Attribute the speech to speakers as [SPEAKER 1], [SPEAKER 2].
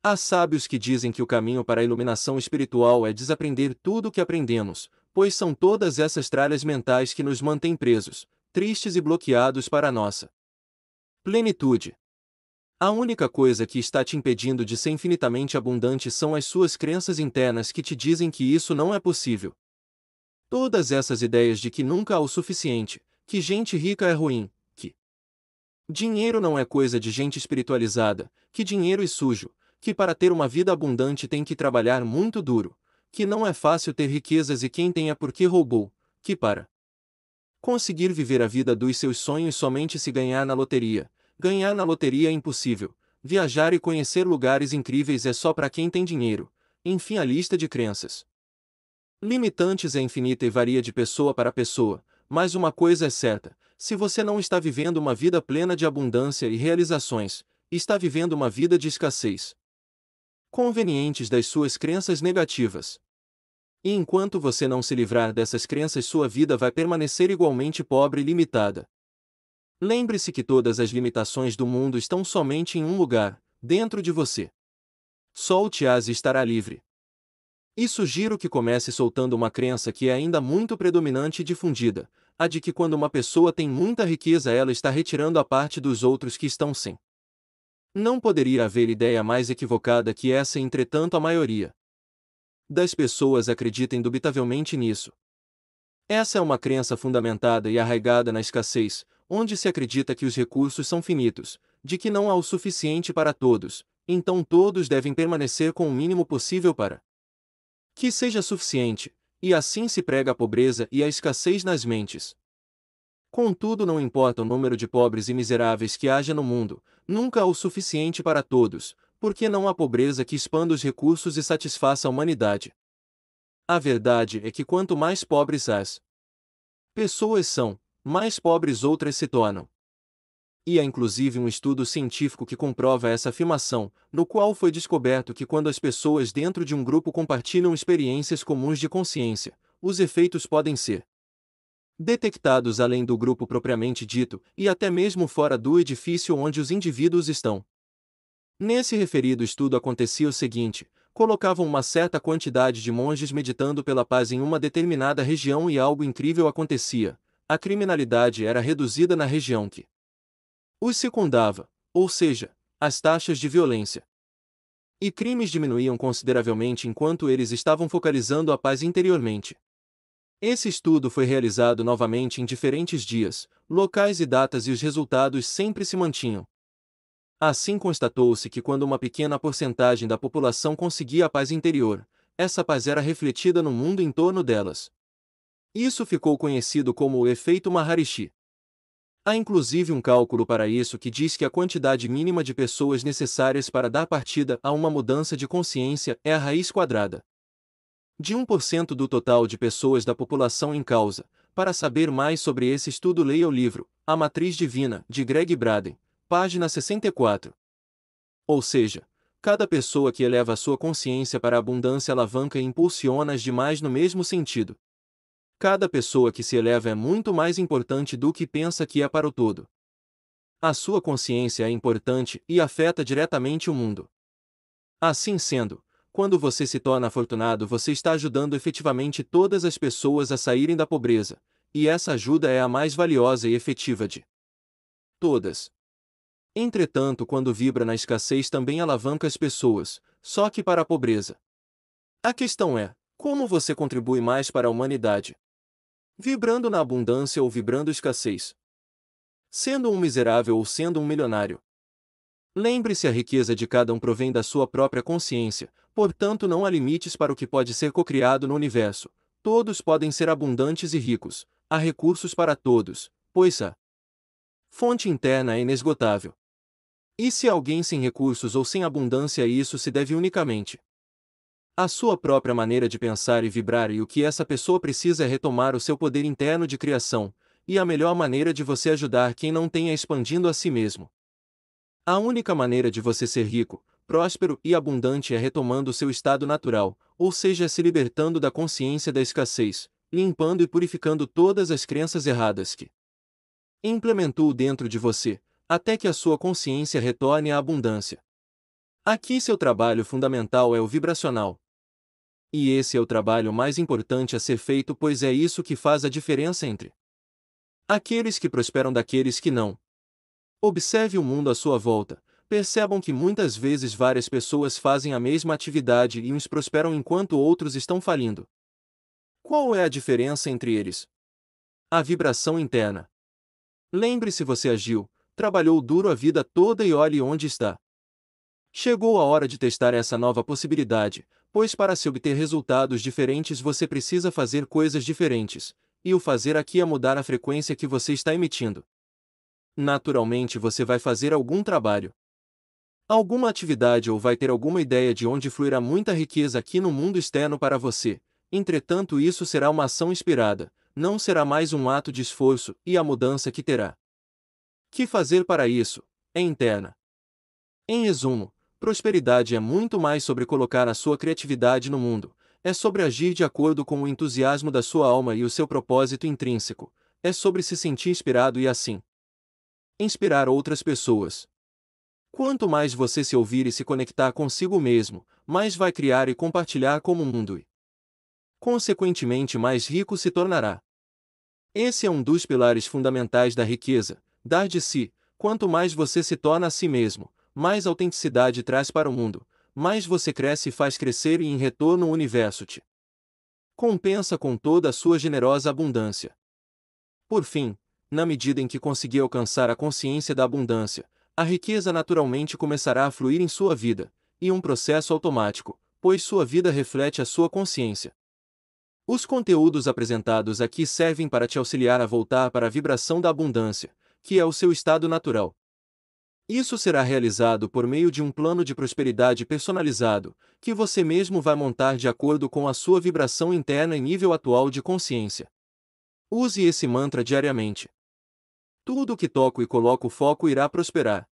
[SPEAKER 1] Há sábios que dizem que o caminho para a iluminação espiritual é desaprender tudo o que aprendemos, pois são todas essas tralhas mentais que nos mantêm presos, tristes e bloqueados para a nossa plenitude. A única coisa que está te impedindo de ser infinitamente abundante são as suas crenças internas que te dizem que isso não é possível. Todas essas ideias de que nunca há o suficiente, que gente rica é ruim, que dinheiro não é coisa de gente espiritualizada, que dinheiro é sujo, que para ter uma vida abundante tem que trabalhar muito duro, que não é fácil ter riquezas e quem tem é porque roubou, que para conseguir viver a vida dos seus sonhos somente se ganhar na loteria. Ganhar na loteria é impossível. Viajar e conhecer lugares incríveis é só para quem tem dinheiro. Enfim, a lista de crenças limitantes é infinita e varia de pessoa para pessoa, mas uma coisa é certa: se você não está vivendo uma vida plena de abundância e realizações, está vivendo uma vida de escassez convenientes das suas crenças negativas. E enquanto você não se livrar dessas crenças, sua vida vai permanecer igualmente pobre e limitada. Lembre-se que todas as limitações do mundo estão somente em um lugar, dentro de você. Solte-as e estará livre. E sugiro que comece soltando uma crença que é ainda muito predominante e difundida, a de que quando uma pessoa tem muita riqueza ela está retirando a parte dos outros que estão sem. Não poderia haver ideia mais equivocada que essa, e entretanto a maioria das pessoas acredita indubitavelmente nisso. Essa é uma crença fundamentada e arraigada na escassez, onde se acredita que os recursos são finitos, de que não há o suficiente para todos, então todos devem permanecer com o mínimo possível para que seja suficiente, e assim se prega a pobreza e a escassez nas mentes. Contudo, não importa o número de pobres e miseráveis que haja no mundo, nunca há o suficiente para todos, porque não há pobreza que expanda os recursos e satisfaça a humanidade. A verdade é que quanto mais pobres as pessoas são, mais pobres outras se tornam. E há inclusive um estudo científico que comprova essa afirmação, no qual foi descoberto que quando as pessoas dentro de um grupo compartilham experiências comuns de consciência, os efeitos podem ser detectados além do grupo propriamente dito, e até mesmo fora do edifício onde os indivíduos estão. Nesse referido estudo acontecia o seguinte: colocavam uma certa quantidade de monges meditando pela paz em uma determinada região e algo incrível acontecia. A criminalidade era reduzida na região que os circundava, ou seja, as taxas de violência e crimes diminuíam consideravelmente enquanto eles estavam focalizando a paz interiormente. Esse estudo foi realizado novamente em diferentes dias, locais e datas e os resultados sempre se mantinham. Assim constatou-se que quando uma pequena porcentagem da população conseguia a paz interior, essa paz era refletida no mundo em torno delas. Isso ficou conhecido como o efeito Maharishi. Há inclusive um cálculo para isso que diz que a quantidade mínima de pessoas necessárias para dar partida a uma mudança de consciência é a raiz quadrada de 1% do total de pessoas da população em causa. Para saber mais sobre esse estudo, leia o livro A Matriz Divina, de Greg Braden, página 64. Ou seja, cada pessoa que eleva a sua consciência para a abundância alavanca e impulsiona as demais no mesmo sentido. Cada pessoa que se eleva é muito mais importante do que pensa que é para o todo. A sua consciência é importante e afeta diretamente o mundo. Assim sendo, quando você se torna afortunado, você está ajudando efetivamente todas as pessoas a saírem da pobreza, e essa ajuda é a mais valiosa e efetiva de todas. Entretanto, quando vibra na escassez também alavanca as pessoas, só que para a pobreza. A questão é, como você contribui mais para a humanidade? Vibrando na abundância ou vibrando escassez? Sendo um miserável ou sendo um milionário? Lembre-se, a riqueza de cada um provém da sua própria consciência, portanto não há limites para o que pode ser cocriado no universo. Todos podem ser abundantes e ricos, há recursos para todos, pois a fonte interna é inesgotável. E se alguém sem recursos ou sem abundância, isso se deve unicamente à sua própria maneira de pensar e vibrar, e o que essa pessoa precisa é retomar o seu poder interno de criação, e a melhor maneira de você ajudar quem não tem é expandindo a si mesmo. A única maneira de você ser rico, próspero e abundante é retomando o seu estado natural, ou seja, se libertando da consciência da escassez, limpando e purificando todas as crenças erradas que implementou dentro de você, até que a sua consciência retorne à abundância. Aqui seu trabalho fundamental é o vibracional. E esse é o trabalho mais importante a ser feito, pois é isso que faz a diferença entre aqueles que prosperam daqueles que não. Observe o mundo à sua volta. Percebam que muitas vezes várias pessoas fazem a mesma atividade e uns prosperam enquanto outros estão falindo. Qual é a diferença entre eles? A vibração interna. Lembre-se, você agiu, trabalhou duro a vida toda e olhe onde está. Chegou a hora de testar essa nova possibilidade, pois para se obter resultados diferentes você precisa fazer coisas diferentes, e o fazer aqui é mudar a frequência que você está emitindo. Naturalmente você vai fazer algum trabalho, alguma atividade ou vai ter alguma ideia de onde fluirá muita riqueza aqui no mundo externo para você. Entretanto, isso será uma ação inspirada, não será mais um ato de esforço, e a mudança que terá que fazer para isso é interna. Em resumo, prosperidade é muito mais sobre colocar a sua criatividade no mundo, é sobre agir de acordo com o entusiasmo da sua alma e o seu propósito intrínseco, é sobre se sentir inspirado e assim inspirar outras pessoas. Quanto mais você se ouvir e se conectar consigo mesmo, mais vai criar e compartilhar como o mundo e, consequentemente, mais rico se tornará. Esse é um dos pilares fundamentais da riqueza, dar de si. Quanto mais você se torna a si mesmo, mais autenticidade traz para o mundo, mais você cresce e faz crescer, e em retorno o universo te compensa com toda a sua generosa abundância. Por fim, na medida em que conseguir alcançar a consciência da abundância, a riqueza naturalmente começará a fluir em sua vida, e um processo automático, pois sua vida reflete a sua consciência. Os conteúdos apresentados aqui servem para te auxiliar a voltar para a vibração da abundância, que é o seu estado natural. Isso será realizado por meio de um plano de prosperidade personalizado, que você mesmo vai montar de acordo com a sua vibração interna e nível atual de consciência. Use esse mantra diariamente. Tudo o que toco e coloco foco irá prosperar.